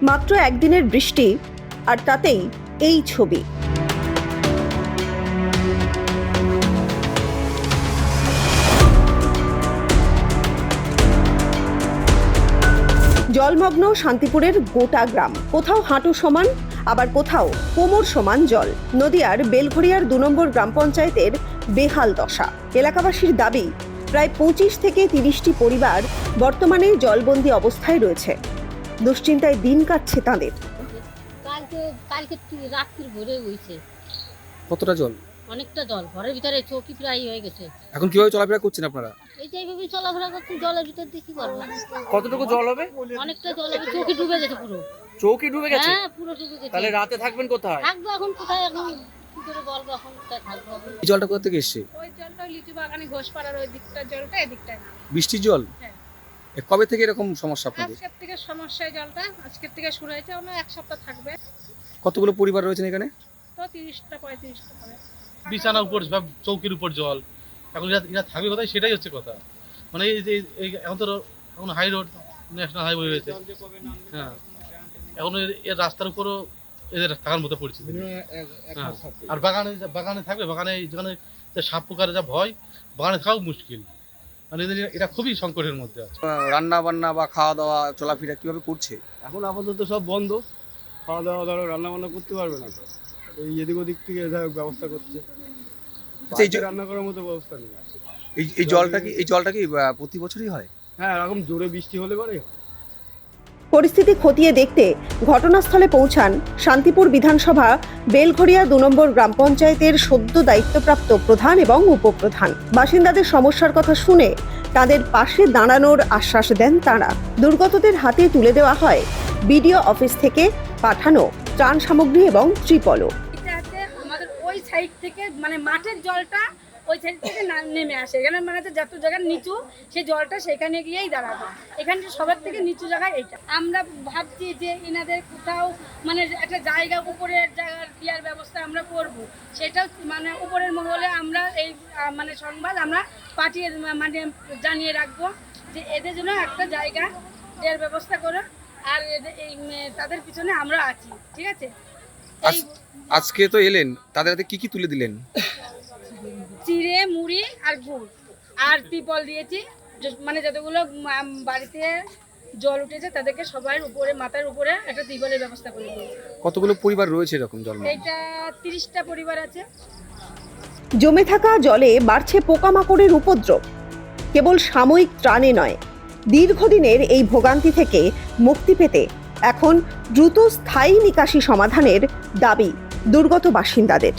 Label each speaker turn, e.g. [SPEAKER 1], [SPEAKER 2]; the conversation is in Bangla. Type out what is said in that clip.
[SPEAKER 1] মাত্র একদিনের বৃষ্টি আর তাতেই এই ছবি। জলমগ্ন শান্তিপুরের গোটা গ্রাম, কোথাও হাঁটু সমান আবার কোথাও কোমর সমান জল। নদিয়ার বেলঘরিয়ার ২ নম্বর গ্রাম পঞ্চায়েতের বেহাল দশা। এলাকাবাসীর দাবি, প্রায় ২৫ থেকে ৩০টি পরিবার বর্তমানে জলবন্দী অবস্থায় রয়েছে। দুশ্চিন্তায় দিন কাটছে তাদের।
[SPEAKER 2] কালকে রাত্রির ভোরে হয়েছে।
[SPEAKER 3] কতটা জল?
[SPEAKER 2] অনেকটা জল, ঘরের ভিতরে চৌকি প্রায় হয়ে গেছে।
[SPEAKER 3] এখন কিভাবে চলাফেরা করছেন আপনারা?
[SPEAKER 2] এইভাবে চলাফেরা করছি, জলের ভিতর দিয়ে কি করবো?
[SPEAKER 3] কতটুকু জল হবে?
[SPEAKER 2] অনেকটা জল হবে, চৌকি ডুবে গেছে পুরো।
[SPEAKER 3] চৌকি ডুবে গেছে?
[SPEAKER 2] হ্যাঁ, পুরো ডুবে গেছে।
[SPEAKER 3] তাহলে রাতে থাকবেন কোথায়?
[SPEAKER 2] থাকবো এখন কোথায়, এখন কি করে বলবো, এখন কোথায় থাকবো?
[SPEAKER 3] এই জলটা কোথা থেকে এসেছে?
[SPEAKER 4] ওই জলটা লিচু বাগানে ঘোষপাড়ার ওই দিকটার জলটা এদিকটায় না।
[SPEAKER 3] বৃষ্টির জল?
[SPEAKER 4] হ্যাঁ।
[SPEAKER 3] কবে থেকে এরকম সমস্যা আপনাদের?
[SPEAKER 4] আজকের থেকে সমস্যা, জলটা আজকের থেকে শুরু হয়েছে, অন্য এক সপ্তাহ থাকবে।
[SPEAKER 3] কতগুলো পরিবার রয়েছেন এখানে?
[SPEAKER 4] তো 30টা 35টা হবে।
[SPEAKER 5] বিছানার উপর সব চৌকির উপর জল। এখন এরা থাকবে কোথায়, সেটাই হচ্ছে কথা। মানে এই যে এখন তো এখন হাই রোড, ন্যাশনাল হাইওয়ে হয়েছে। হ্যাঁ, এখন এর রাস্তার উপরও এদের থাকার মতো পরিস্থিতি। হ্যাঁ, আর বাগানে থাকবে, বাগানে যেখানে সাপ পোকার যা ভয়, বাগানে থাকাও মুশকিল। মানে এটা খুবই সংকটের মধ্যে আছে।
[SPEAKER 3] রান্না বান্না বা খাওয়া দাওয়া চলাফেরা কিভাবে করছে?
[SPEAKER 6] এখন আপাতত সব বন্ধ। খাওয়া দাওয়া ধরো রান্না বান্না করতে পারবে না, তো এই এদিক ওদিক থেকে ব্যবস্থা করছে।
[SPEAKER 3] আচ্ছা, এই
[SPEAKER 6] রান্না করার মতো ব্যবস্থা নেই।
[SPEAKER 3] এই জলটা কি প্রতি বছরই হয়?
[SPEAKER 6] হ্যাঁ, এরকম জোরে বৃষ্টি হলে পরে।
[SPEAKER 1] পরিস্থিতি খতিয়ে দেখতে ঘটনাস্থলে পৌঁছান শান্তিপুর বিধানসভা বেলঘরিয়া ২ নম্বর গ্রাম পঞ্চায়েতের সদ্য দায়িত্বপ্রাপ্ত প্রধান এবং উপপ্রধান। বাসিন্দাদের সমস্যার কথা শুনে তাদের পাশে দাঁড়ানোর আশ্বাস দেন তাঁরা। দুর্গতদের হাতে তুলে দেওয়া হয় বিডিও অফিস থেকে পাঠানো ত্রাণ সামগ্রী এবং ত্রিপলও।
[SPEAKER 4] এটা আছে আমাদের ওই সাইড থেকে, মানে মাঠের জলটা ওই সাইড থেকে নেমে আসে এখানে, মানে যত জায়গার নিচু সেই জলটা সেখানে গিয়েই দাঁড়াবে। এখানে সবার থেকে নিচু জায়গায় এটা। আমরা ভাবছি যে এনাদের কোথাও মানে একটা জায়গা, উপরের জায়গার দেওয়ার ব্যবস্থা আমরা করব। সেটা মানে উপরের মহলে আমরা এই মানে সংবাদ আমরা পাঠিয়ে মানে জানিয়ে রাখবো যে এদের জন্য একটা জায়গা দেওয়ার ব্যবস্থা করো। আর এই তাদের পিছনে আমরা আছি, ঠিক আছে?
[SPEAKER 3] আজকে তো এলেন, তাদের হাতে কি তুলে দিলেন?
[SPEAKER 4] চিড়ে, মুড়ি আর গুড় আর ত্রিপল দিয়েছি। মানে যতগুলো বাড়িতে জল উঠেছে তাদেরকে সবার উপরে, মাথার উপরে একটা ত্রিপলের ব্যবস্থা করে দিয়েছি।
[SPEAKER 3] কতগুলো পরিবার রয়েছে এরকম জল?
[SPEAKER 4] এটা 30টা পরিবার আছে।
[SPEAKER 1] জমে থাকা জলে বাড়ছে পোকামাকড়ের উপদ্রব। কেবল সাময়িক ত্রাণে নয়, দীর্ঘদিনের এই ভোগান্তি থেকে মুক্তি পেতে এখন দ্রুত স্থায়ী নিকাশি সমাধানের দাবি দুর্গত বাসিন্দাদের।